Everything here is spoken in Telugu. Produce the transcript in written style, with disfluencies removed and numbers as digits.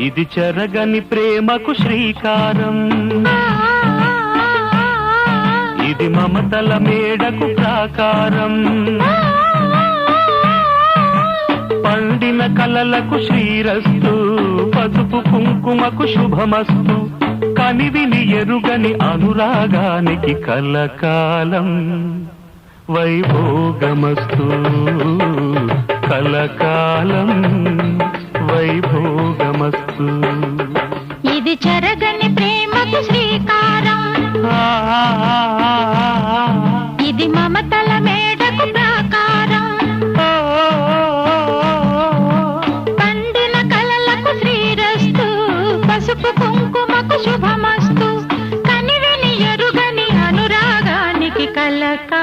ఇది చెరగని ప్రేమకు శ్రీకారం, ఇది మమతల మేడకు ప్రాకారం, పండిన కలలకు శ్రీరస్తు, పసుపు కుంకుమకు శుభమస్తు, కనివిని ఎరుగని అనురాగానికి కలకాలం వైభోగమస్తు, కలకాలం వైభోగమస్తు. ఇది చెరగని ప్రేమకు శ్రీకారం, ఇది మమతల మేడకు ప్రాకారం, పండిన కలలకు శ్రీరస్తు, పసుపు కుంకుమకు శుభమస్తు, కనివిని ఎరుగని అనురాగానికి కలకాలం